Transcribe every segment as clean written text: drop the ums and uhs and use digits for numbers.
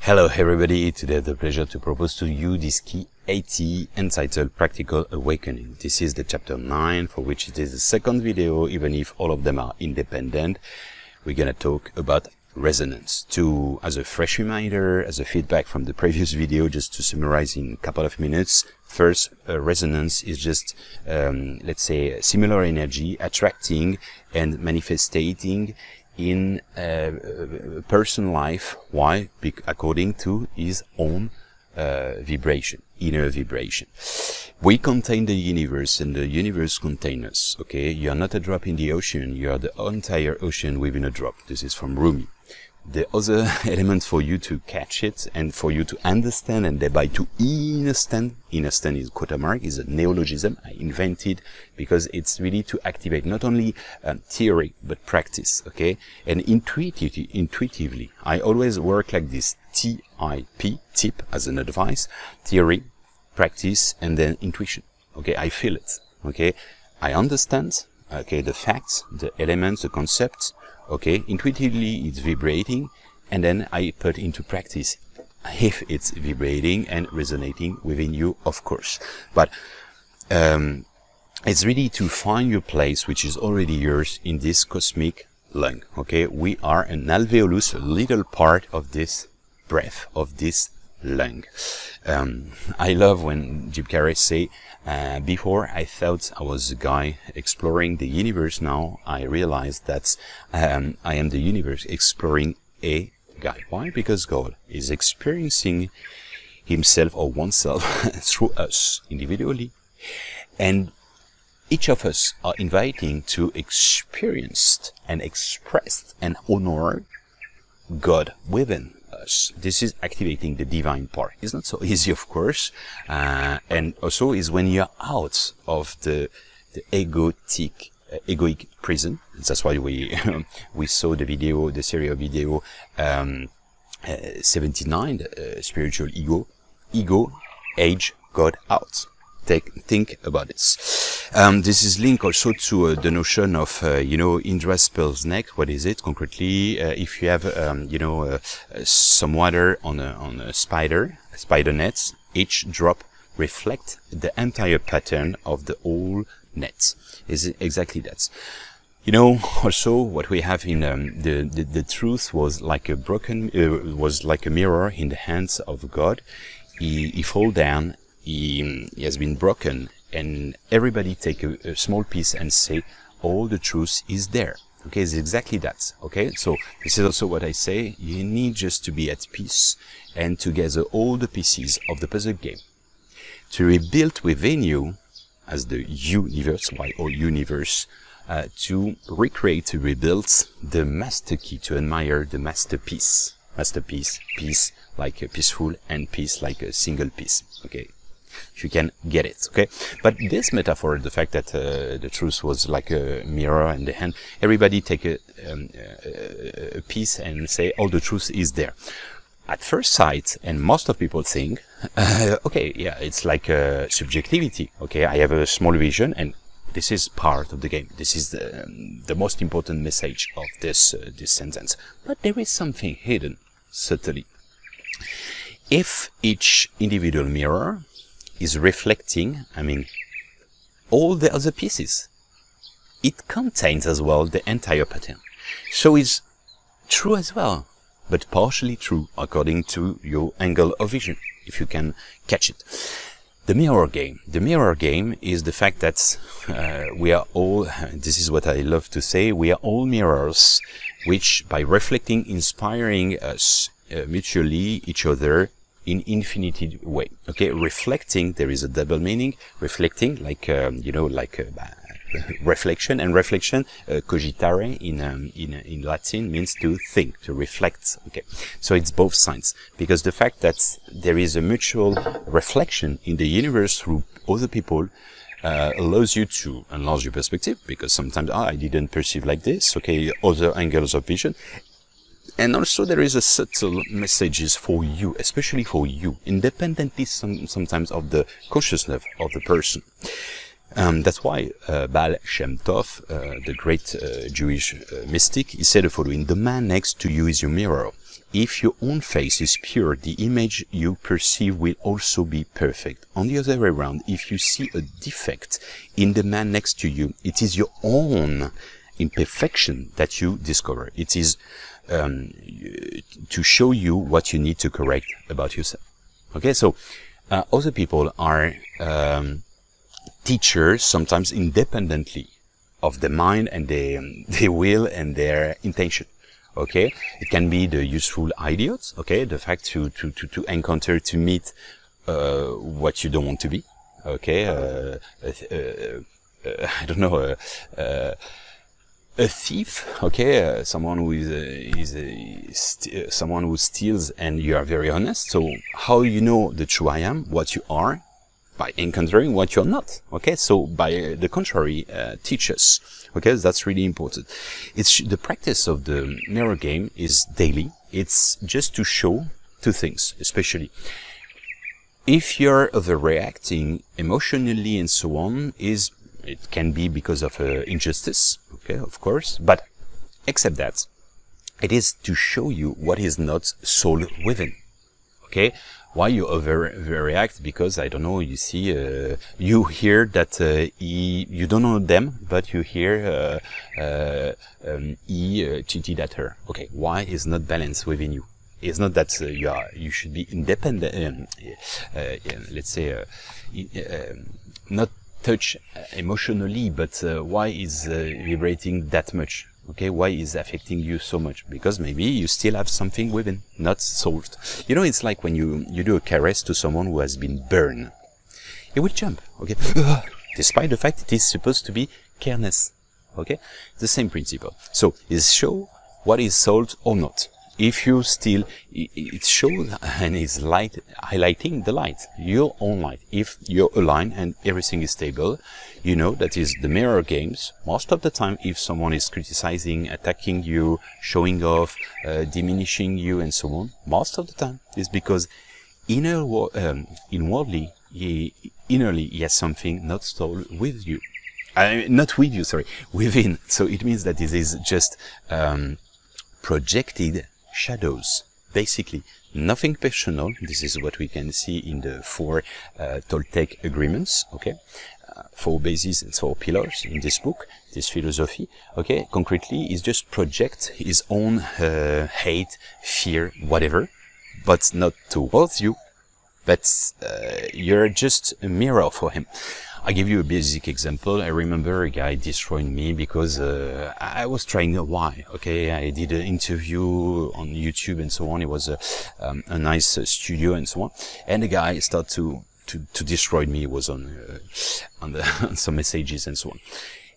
Hello everybody, today I have the pleasure to propose to you this key 80 entitled Practical Awakening. This is the chapter 9, for which it is the second video, even if all of them are independent. We're gonna talk about resonance. As a fresh reminder, as a feedback from the previous video, just to summarize in a couple of minutes. First, resonance is just, let's say, similar energy attracting and manifesting in person life. Why? According to his own vibration, inner vibration. We contain the universe and the universe contains us. Okay, you are not a drop in the ocean, you are the entire ocean within a drop. This is from Rumi. The other element for you to catch it and for you to understand and thereby to understand is quote mark, is a neologism I invented because it's really to activate not only theory but practice. Okay, and intuitively I always work like this: TIP, tip as an advice, theory, practice, and then intuition. Okay, I feel it. Okay, I understand. Okay, the facts, the elements, the concepts. Okay, intuitively it's vibrating, and then I put into practice if it's vibrating and resonating within you, of course. But it's really to find your place, which is already yours in this cosmic lung. Okay, we are an alveolus, a little part of this breath, of this lung. I love when Jim Carrey say, before I thought I was a guy exploring the universe. Now I realize that I am the universe exploring a guy. Why? Because God is experiencing himself or oneself through us individually, and each of us are inviting to experience and express and honor God within us. This is activating the divine part. It's not so easy, of course, and also is when you're out of the egoic prison. That's why we we saw the video, the serial video 79, the spiritual ego, age, God out. Think about this. This is linked also to the notion of, Indra spell's neck. What is it concretely? If you have, some water on a spider net, each drop reflect the entire pattern of the whole net. Is exactly that. Also what we have in the truth was like a was like a mirror in the hands of God. He fall down. He has been broken, and everybody take a small piece and say, all the truth is there. Okay, it's exactly that. Okay, so this is also what I say: you need just to be at peace and to gather all the pieces of the puzzle game to rebuild within you, as the universe, universe, to recreate, to rebuild the master key, to admire the masterpiece. Masterpiece, peace like a peaceful, and peace like a single piece. Okay, if you can get it. Okay, but this metaphor, the fact that the truth was like a mirror in the hand, everybody take a piece and say all the truth is there. At first sight, and most of people think, okay, yeah, it's like subjectivity. Okay, I have a small vision, and this is part of the game. This is the most important message of this sentence. But there is something hidden, subtly. If each individual mirror is reflecting, all the other pieces, it contains as well the entire pattern. So it's true as well, but partially true according to your angle of vision, if you can catch it. The mirror game. The mirror game is the fact that we are all, this is what I love to say, we are all mirrors, which by reflecting, inspiring us mutually, each other, in infinity way. Okay, reflecting, there is a double meaning. Reflecting, like reflection, and reflection, cogitare in Latin, means to think, to reflect. Okay, so it's both sides, because the fact that there is a mutual reflection in the universe through other people allows you to enlarge your perspective, because sometimes I didn't perceive like this. Okay, other angles of vision. And also there is a subtle messages for you, especially for you, independently sometimes of the consciousness of the person. That's why Baal Shem Tov, the great Jewish mystic, he said the following: the man next to you is your mirror. if your own face is pure, the image you perceive will also be perfect. On the other way around, if you see a defect in the man next to you, it is your own imperfection that you discover. It is to show you what you need to correct about yourself. Okay, so other people are teachers, sometimes independently of the mind and their will and their intention. Okay, it can be the useful idiots. Okay, the fact to encounter, to meet what you don't want to be. Okay, I don't know, a thief. Okay, someone who someone who steals, and you are very honest. So how you know the true I am, what you are, by encountering what you're not. Okay, so by the contrary, teach us. Okay, that's really important. It's the practice of the mirror game is daily. It's just to show two things, especially if you're overreacting emotionally and so on. It can be because of injustice. Okay, of course, but except that, it is to show you what is not soul within. Okay, why you overreact? Because I don't know. You see, you hear that you don't know them, but you hear he cheated at her. Okay, why is not balanced within you? It's not that you should be independent. Let's say not touch emotionally, but why is vibrating that much? Okay, why is affecting you so much? Because maybe you still have something within, not solved. You know, it's like when you do a caress to someone who has been burned. He will jump, okay? Despite the fact it is supposed to be careness, okay? The same principle. So, is show what is solved or not. If you still, it shows and is light, highlighting the light, your own light. If you're aligned and everything is stable, you know that is the mirror games. Most of the time, if someone is criticizing, attacking you, showing off, diminishing you and so on, most of the time is because inwardly, innerly, he has something not sold with you. Not with you, sorry, within. So it means that this is just projected shadows, basically nothing personal. This is what we can see in the 4 Toltec agreements. Okay, 4 bases and 4 pillars in this book, this philosophy. Okay, concretely is just project his own hate, fear, whatever, but not towards you, but you're just a mirror for him. I give you a basic example. I remember a guy destroyed me because I was trying why. Okay, I did an interview on YouTube and so on. It was a nice studio and so on. And the guy started to destroy me. It was on some messages and so on.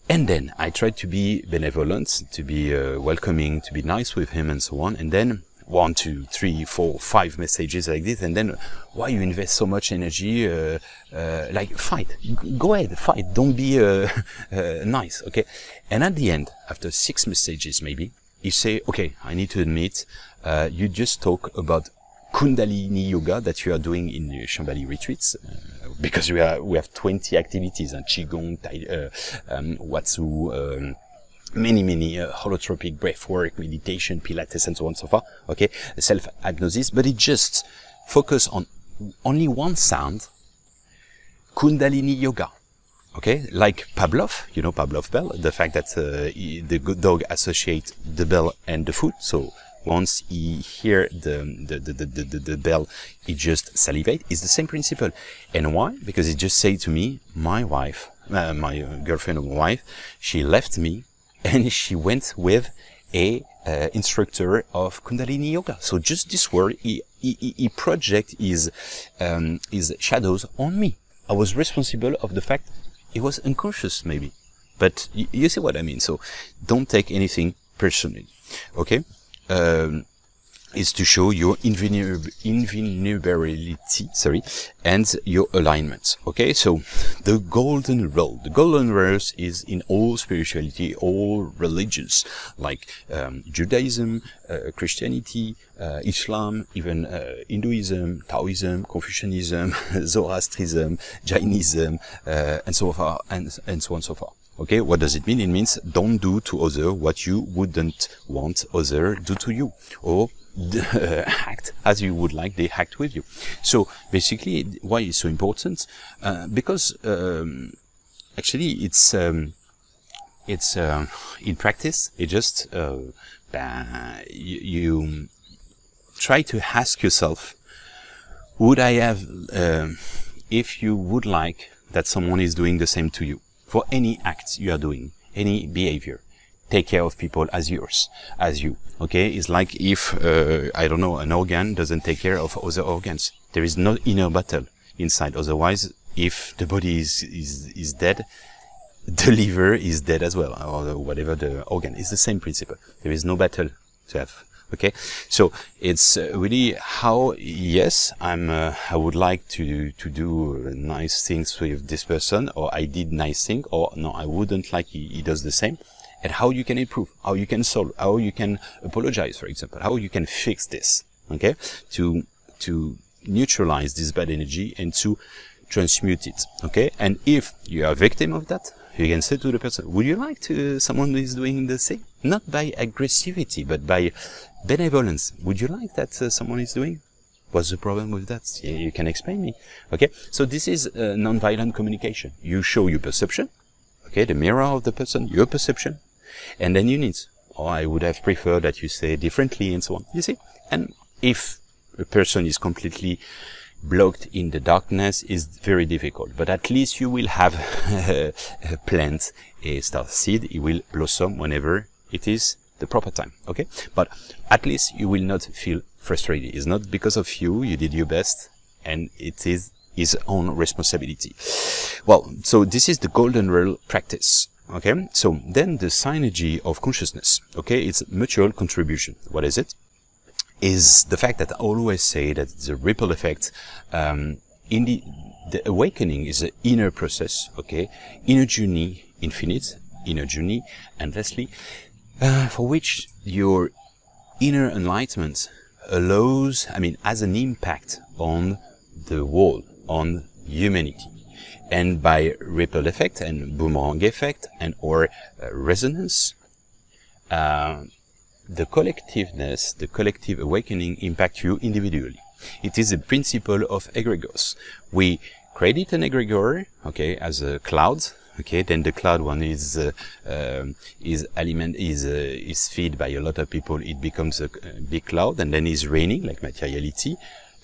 And then I tried to be benevolent, to be welcoming, to be nice with him and so on. And then 1, 2, 3, 4, 5 messages like this, and then why you invest so much energy? Like fight, go ahead, fight. Don't be nice, okay? And at the end, after 6 messages maybe, you say, okay, I need to admit, you just talk about Kundalini yoga that you are doing in Shambhala retreats, because we have 20 activities and Qigong, Watsu. Many holotropic breathwork, meditation, Pilates, and so on and so forth. Okay, self-hypnosis, but it just focus on only one sound, Kundalini yoga. Okay, like Pavlov, you know Pavlov bell, the fact that the good dog associates the bell and the food. So once he hear the bell, he just salivate. It's the same principle. And why? Because he just say to me, my wife, my girlfriend or wife, she left me. And she went with a instructor of Kundalini yoga. So just this word, he project his shadows on me. I was responsible of the fact it was unconscious maybe, but you see what I mean. So don't take anything personally. Okay, is to show your invulnerability, and your alignment. Okay, so the golden rule. The golden rules is in all spirituality, all religions, like Judaism, Christianity, Islam, even Hinduism, Taoism, Confucianism, Zoroastrianism, Jainism, and so on and so on and so forth. Okay, what does it mean? It means don't do to other what you wouldn't want other do to you, or act as you would like they act with you. So basically, why it's so important? Because actually it's in practice, it just you try to ask yourself, would I have, if you would like that someone is doing the same to you, for any act you are doing, any behavior, take care of people as yours, as you, okay? It's like if, I don't know, an organ doesn't take care of other organs. There is no inner battle inside. Otherwise, if the body is dead, the liver is dead as well, or whatever the organ. It's the same principle. There is no battle to have. Okay, so it's really how, yes, I would like to do nice things with this person, or I did nice thing, or no, I wouldn't like he does the same, and how you can improve, how you can solve, how you can apologize, for example, how you can fix this, okay, to neutralize this bad energy and to transmute it, okay. And if you are a victim of that, you can say to the person, would you like to someone who is doing the same? Not by aggressivity, but by benevolence. Would you like that someone is doing? What's the problem with that? You can explain me. Okay, so this is non-violent communication. You show your perception, okay, the mirror of the person, your perception, and then you need, oh, I would have preferred that you say differently, and so on. You see? And if a person is completely blocked in the darkness, is very difficult, but at least you will have a plant, a star seed. It will blossom whenever it is the proper time, okay? But at least you will not feel frustrated. It's not because of you, you did your best, and it is his own responsibility. Well, so this is the golden rule practice, okay? So then the synergy of consciousness, okay? It's mutual contribution. What is it? Is the fact that I always say that the ripple effect, in the awakening is an inner process, okay? Inner journey, infinite, inner journey, endlessly, for which your inner enlightenment allows, has an impact on the world, on humanity. And by ripple effect and boomerang effect and or resonance, the collectiveness, the collective awakening impact you individually. It is a principle of egregores. We credit an egregore, okay, as a cloud, okay, then the cloud one is fed by a lot of people, it becomes a big cloud, and then is raining, like materiality,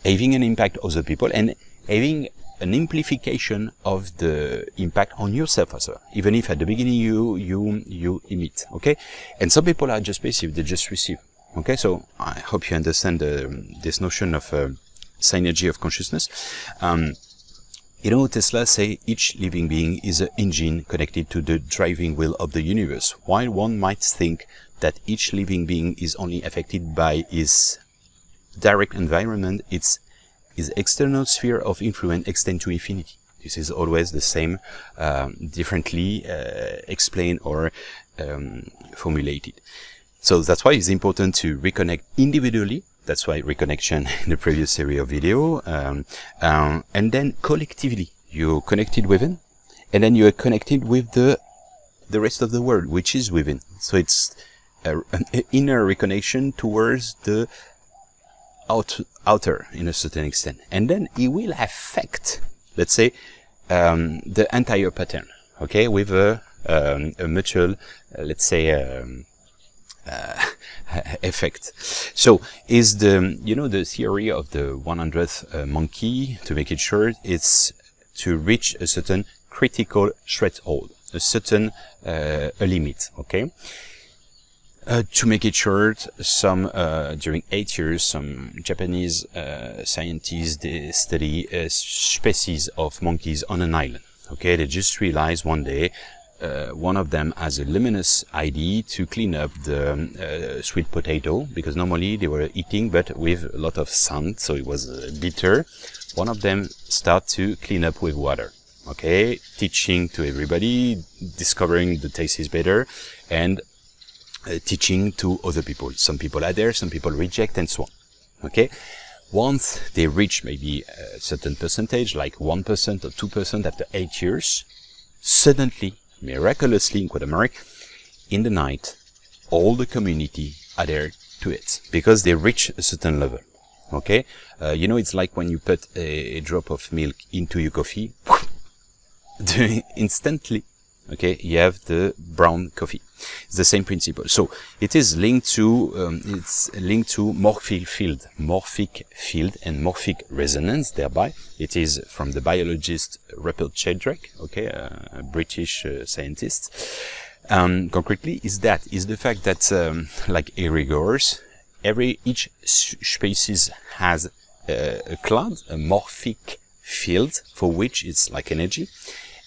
having an impact on other people, and having an amplification of the impact on yourself as well, even if at the beginning you emit, okay? And some people are just passive, they just receive, okay? So I hope you understand this notion of synergy of consciousness. Tesla say each living being is an engine connected to the driving wheel of the universe, while one might think that each living being is only affected by his direct environment. It's his external sphere of influence extends to infinity. This is always the same, differently explained or formulated. So that's why it's important to reconnect individually. That's why reconnection in the previous series of video, and then collectively you're connected within, and then you are connected with the rest of the world, which is within. So it's an inner reconnection towards the outer in a certain extent, and then it will affect, let's say, the entire pattern, okay, with a mutual, let's say, effect. So is the theory of the 100th monkey, to make it short, it's to reach a certain critical threshold, a certain a limit, okay? To make it short, during 8 years, some Japanese scientists, they study a species of monkeys on an island. Okay, they just realized one day, one of them has a luminous idea to clean up the sweet potato, because normally they were eating, but with a lot of sand, so it was bitter. One of them start to clean up with water. Okay, teaching to everybody, discovering the taste is better, and teaching to other people. Some people are there, some people reject, and so on. Okay, once they reach maybe a certain percentage, like 1% or 2% after 8 years, suddenly, miraculously in quantum America, in the night, all the community are there to it because they reach a certain level. Okay, you know, it's like when you put a drop of milk into your coffee, instantly, okay, you have the brown coffee. It's the same principle. So it is linked to morphic field and morphic resonance. Thereby, it is from the biologist Rupert Sheldrake, okay, a British scientist. Concretely, is the fact that like egregores, each species has a cloud, a morphic field for which it's like energy.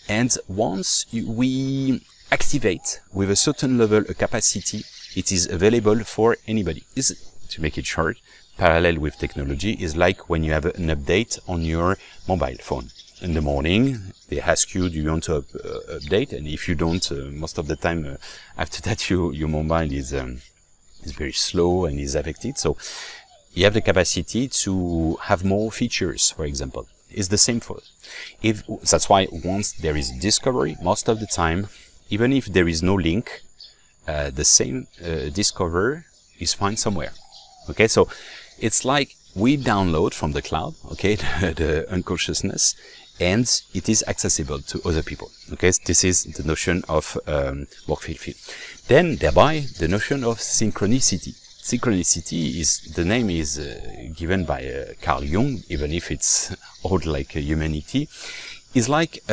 And once we activate with a certain level a capacity, it is available for anybody. To make it short, parallel with technology is like when you have an update on your mobile phone. In the morning, they ask you, do you want to update? And if you don't, most of the time after that, your mobile is very slow and is affected. So you have the capacity to have more features, for example. It's the same for that's why once there is discovery, most of the time, even if there is no link, the same discover is found somewhere. Okay, so it's like we download from the cloud, okay, the unconsciousness, and it is accessible to other people. Okay, so this is the notion of morphic field. Then thereby the notion of synchronicity. Synchronicity the name is given by Carl Jung, even if it's old like humanity, is like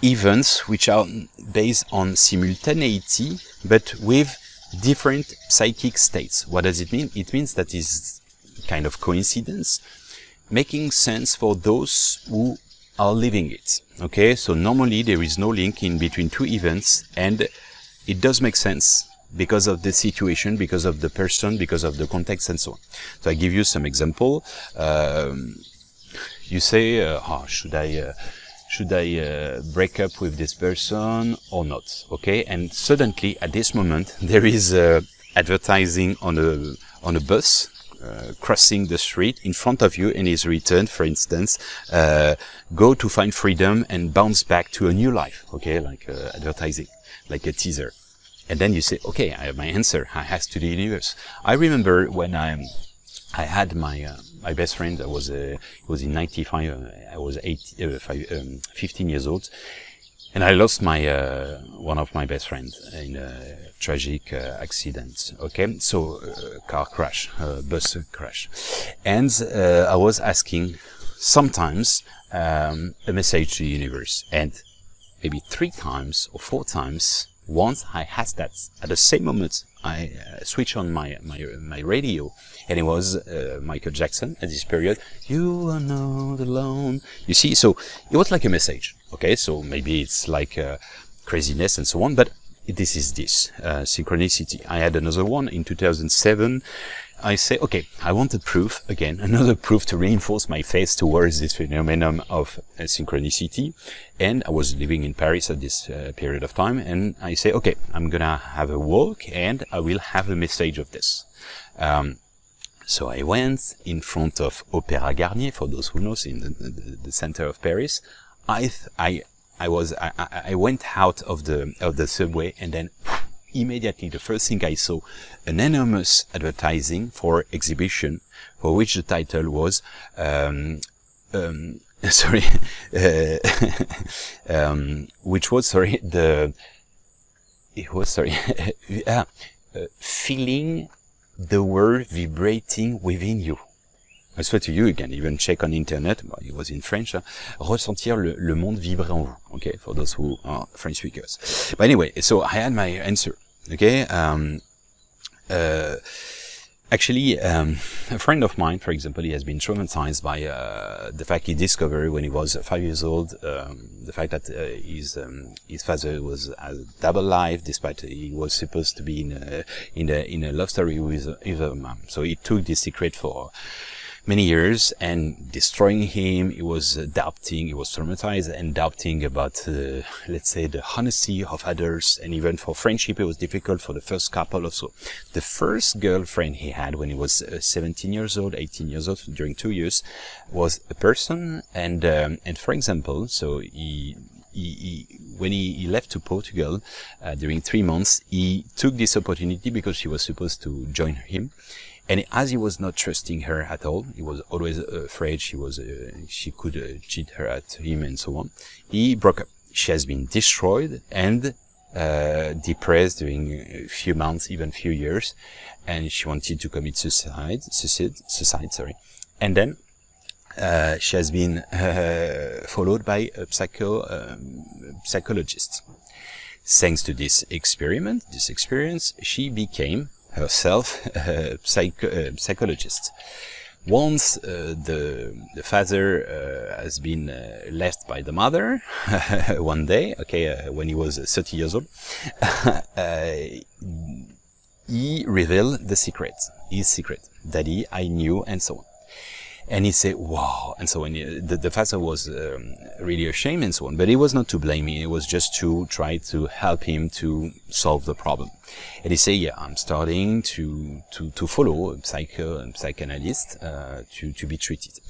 events which are based on simultaneity, but with different psychic states. What does it mean? It means that is kind of coincidence, making sense for those who are living it. Okay, so normally there is no link in between two events, and it does make sense because of the situation, because of the person, because of the context, and so on. So I give you some example. You say, should I break up with this person or not? Okay, and suddenly at this moment there is advertising on a bus crossing the street in front of you, and is written, for instance, go to find freedom and bounce back to a new life. Okay, like advertising, like a teaser. And then you say, okay, I have my answer. I has to the universe. I remember when I had my best friend. It was in '95. I was 15 years old, and I lost my one of my best friends in a tragic accident. Okay, so car crash, bus crash, and I was asking sometimes a message to the universe, and maybe 3 times or 4 times. Once I asked that, at the same moment I switched on my radio, and it was Michael Jackson at this period. You are not alone. You see, so it was like a message. Okay, so maybe it's like craziness and so on, but this is synchronicity. I had another one in 2007. I say, okay, I wanted proof again, another proof to reinforce my faith towards this phenomenon of synchronicity. And I was living in Paris at this period of time, and I say, okay, I'm gonna have a walk and I will have a message of this. So I went in front of Opéra Garnier, for those who knows, in the center of Paris. I went out of the subway, and then immediately the first thing I saw, an enormous advertising for exhibition, for which the title was feeling the world vibrating within you. I swear to you, you can even check on internet, it was in French, ressentir le monde vibrer en vous, okay, for those who are French speakers. But anyway, so I had my answer, okay. Actually, a friend of mine, for example, he has been traumatized by the fact he discovered when he was 5 years old, the fact that his father was a double life, despite he was supposed to be in a love story with his mom. So he took this secret for many years, and destroying him. He was doubting, he was traumatized and doubting about, let's say, the honesty of others, and even for friendship it was difficult for the first couple or so. The first girlfriend he had when he was 17 years old, 18 years old, during 2 years, was a person, and for example, so he when he left to Portugal during 3 months, he took this opportunity because she was supposed to join him. And as he was not trusting her at all, he was always afraid she could cheat her at him and so on. He broke up. She has been destroyed and depressed during a few months, even few years, and she wanted to commit suicide. And then she has been followed by a psychologist. Thanks to this experience, she became herself a psychologist. Once the father has been left by the mother one day, when he was 30 years old, he revealed his secret, Daddy, I knew, and so on. And he said, wow, and so on. The father was really ashamed and so on, but he was not to blame him. It was just to try to help him to solve the problem. And he said, yeah, I'm starting to follow a psychanalyst to be treated.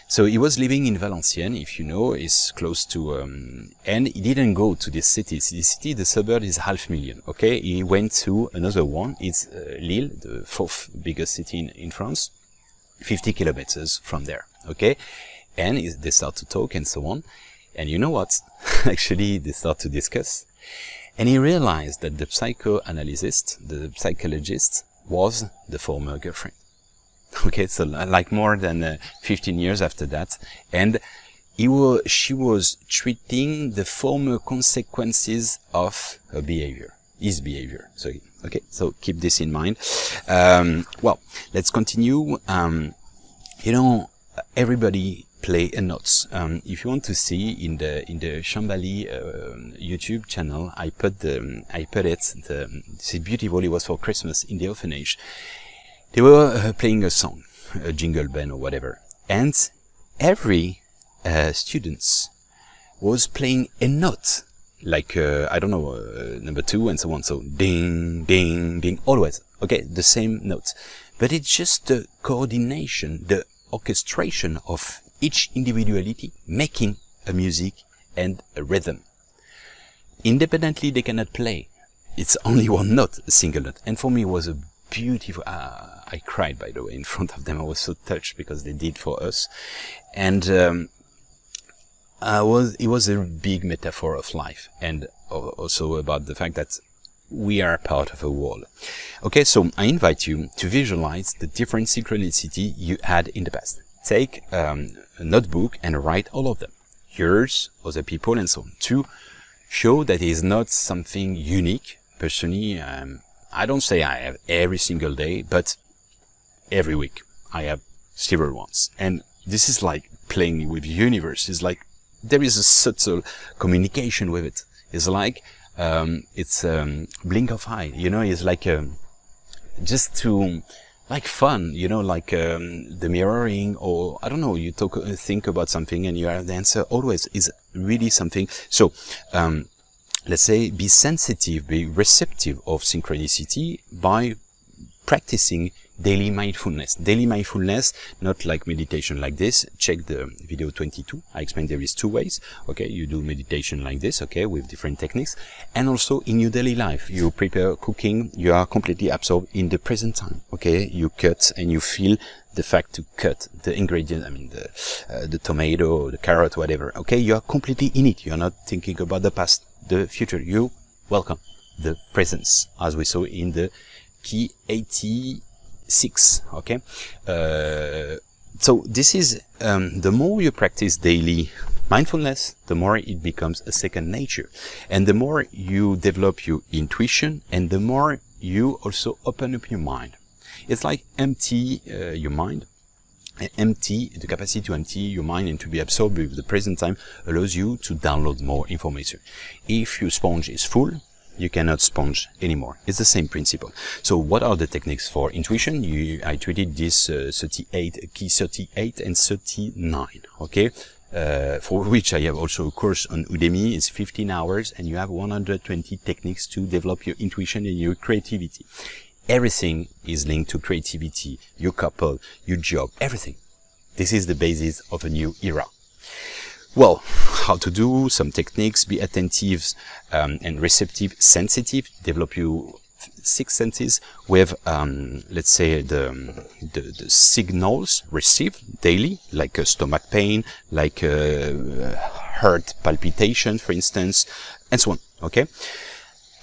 So he was living in Valenciennes, if you know, is close to, and he didn't go to this city. The suburb is 500,000, okay? He went to another one. It's Lille, the 4th biggest city in France. 50 kilometers from there, okay? And they start to talk and so on. And you know what? Actually, they start to discuss. And he realized that the psychologist, was the former girlfriend. Okay, so like more than 15 years after that. And she was treating the former consequences of her behavior. His behavior. So, okay, so keep this in mind. Well, let's continue. You know, everybody play a note. If you want to see in the Shambali YouTube channel, I put it. It's beautiful. It was for Christmas in the orphanage. They were playing a song, a jingle bell or whatever, and every students was playing a note. Like, I don't know, number 2 and so on. So, ding, ding, ding, always. Okay, the same notes. But it's just the coordination, the orchestration of each individuality making a music and a rhythm. Independently, they cannot play. It's only one note, a single note. And for me, it was a beautiful, I cried, by the way, in front of them. I was so touched because they did for us. And, it was a big metaphor of life, and also about the fact that we are part of a whole. Okay, so I invite you to visualize the different synchronicity you had in the past. Take a notebook and write all of them. Yours, other people, and so on. To show that it is not something unique. Personally, I don't say I have every single day, but every week I have several ones. And this is like playing with the universe. It's like there is a subtle communication with it. It's like, it's blink of eye, you know, it's like, just to, like fun, you know, like, the mirroring, or, I don't know, you think about something and you have the answer always is really something. So, let's say, be sensitive, be receptive of synchronicity by practicing daily mindfulness. Daily mindfulness, not like meditation like this. Check the video 22. I explained there is 2 ways. Okay, you do meditation like this, okay, with different techniques. And also in your daily life, you prepare cooking, you are completely absorbed in the present time. Okay, you cut and you feel the fact to cut the ingredient, I mean the tomato, the carrot, whatever. Okay, you are completely in it. You are not thinking about the past, the future. You welcome the presence, as we saw in the key 86. Okay, so this is the more you practice daily mindfulness, the more it becomes a second nature, and the more you develop your intuition, and the more you also open up your mind. It's like empty your mind. The capacity to empty your mind and to be absorbed with the present time allows you to download more information. If your sponge is full, you cannot sponge anymore. It's the same principle. So what are the techniques for intuition? I treated this 38, key 38 and 39, okay? For which I have also a course on Udemy. It's 15 hours and you have 120 techniques to develop your intuition and your creativity. Everything is linked to creativity, your couple, your job, everything. This is the basis of a new era. Well, how to do some techniques: be attentive and receptive, sensitive. Develop your 6 senses with, let's say, the signals received daily, like stomach pain, like heart palpitation, for instance, and so on. Okay.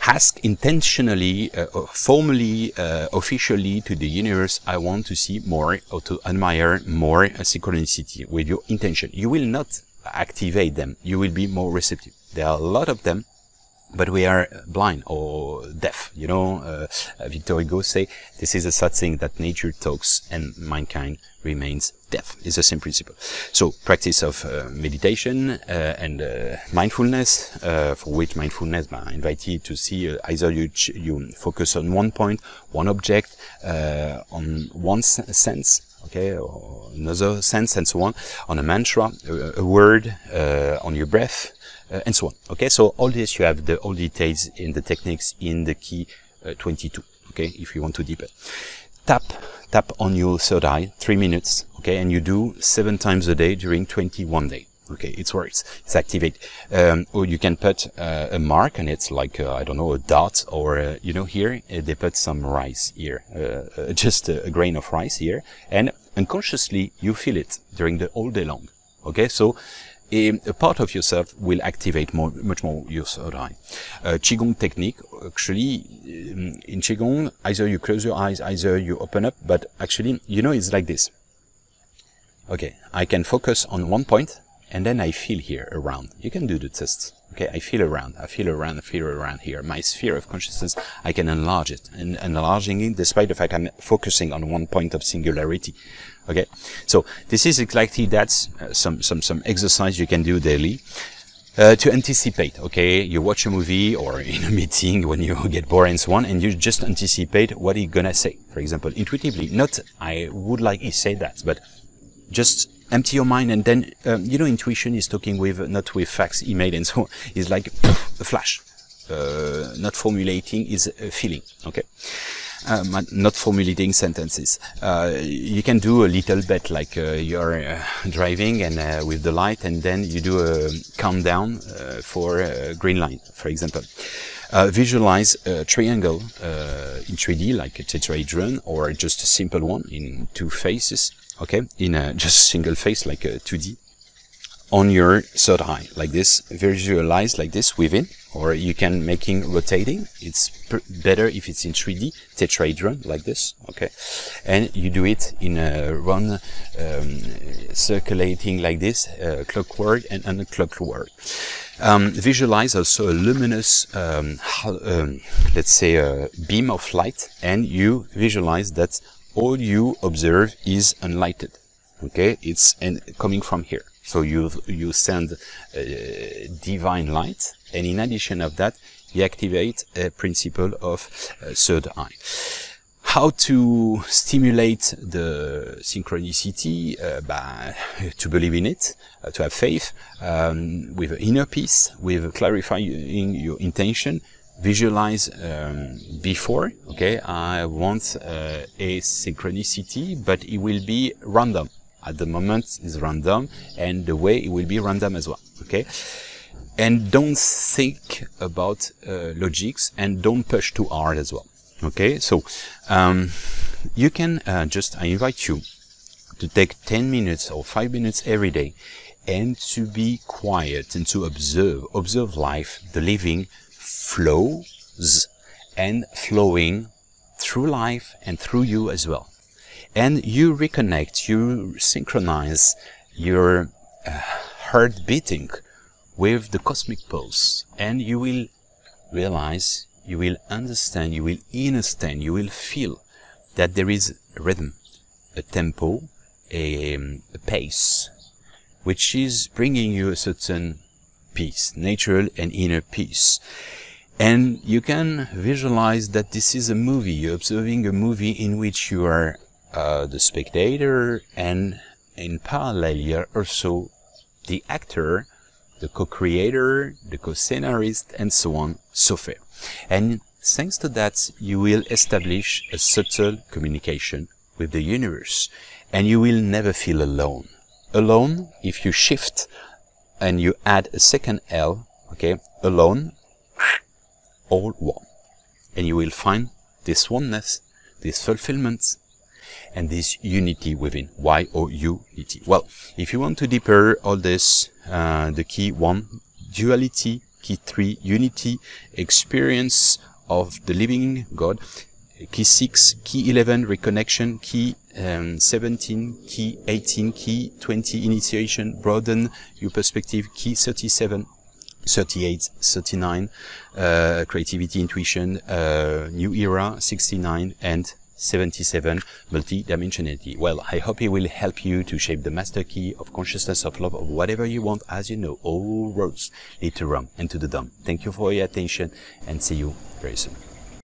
Ask intentionally, formally, officially to the universe, I want to see more or to admire more synchronicity with your intention. You will not activate them. You will be more receptive. There are a lot of them, but we are blind or deaf. You know, Victor Hugo say, this is a sad thing that nature talks and mankind remains deaf. It's the same principle. So practice of meditation and mindfulness, for which mindfulness, I invite you to see either you focus on one point, one object, on one sense, okay, or another sense, and so on a mantra, a word, on your breath, and so on. Okay, so all this, you have all details in the techniques in the key 22. Okay, if you want to deepen. Tap on your third eye, 3 minutes, okay, and you do 7 times a day during 21 days. Okay, it works. It's activate. Or you can put a mark, and it's like, I don't know, a dot, or, you know, here, they put some rice here, just a grain of rice here, and unconsciously, you feel it during the whole day long. Okay, so a part of yourself will activate much more your third eye. Qigong technique, actually, in Qigong, either you close your eyes, either you open up, but actually, you know, it's like this. Okay, I can focus on one point, and then I feel here around. You can do the test. Okay, I feel around here. My sphere of consciousness, I can enlarge it, and enlarging it despite the fact I'm focusing on one point of singularity. Okay, so this is exactly that, some exercise you can do daily to anticipate. Okay, you watch a movie or in a meeting when you get bored and so on, and you just anticipate what he's gonna say. For example, intuitively, not I would like he say that, but just empty your mind, and then you know, intuition is talking with not with facts, email, and so on. It's like a flash. Not formulating is a feeling. Okay. Not formulating sentences. You can do a little bit like you're driving and with the light, and then you do a countdown for a green line, for example. Visualize a triangle in 3D, like a tetrahedron, or just a simple one in 2 faces. Okay, in a just single face, like a 2D. On your third eye, like this, visualize like this within, or you can making rotating. It's better if it's in 3D, tetrahedron, like this, okay? And you do it in a run, circulating like this, clockwork and unclockwork. Visualize also a luminous, let's say a beam of light, and you visualize that all you observe is unlighted, okay? It's coming from here. So you send divine light, and in addition of that, you activate a principle of third eye. How to stimulate the synchronicity? To believe in it, to have faith, with inner peace, with clarifying your intention. Visualize before, okay, I want a synchronicity, but it will be random. At the moment is random, and the way it will be random as well, okay? And don't think about logics, and don't push too hard as well, okay? So you can I invite you to take 10 minutes or 5 minutes every day, and to be quiet and to observe life, the living flows and flowing through life and through you as well. And you reconnect, you synchronize your heart beating with the cosmic pulse, and you will realize, you will understand, you will understand, you will feel that there is a rhythm, a tempo, a pace, which is bringing you a certain peace, natural and inner peace. And you can visualize that this is a movie. You're observing a movie in which you are the spectator, and in parallel you're also the actor, the co-creator, the co-scenarist, and so on, so forth. And thanks to that, you will establish a subtle communication with the universe, and you will never feel alone. Alone if you shift and you add a second L, okay, alone, all one. And you will find this oneness, this fulfillment, and this unity within. YOUnity. Well, if you want to deeper all this, the key 1, duality, key 3, unity, experience of the living God, key 6, key 11, reconnection, key 17, key 18, key 20, initiation, broaden your perspective, key 37, 38, 39, creativity, intuition, new era, 69, and 77, multi-dimensionality. Well, I hope it will help you to shape the master key of consciousness of love, of whatever you want. As you know, all roads lead to Rome and to the Dome. Thank you for your attention, and see you very soon.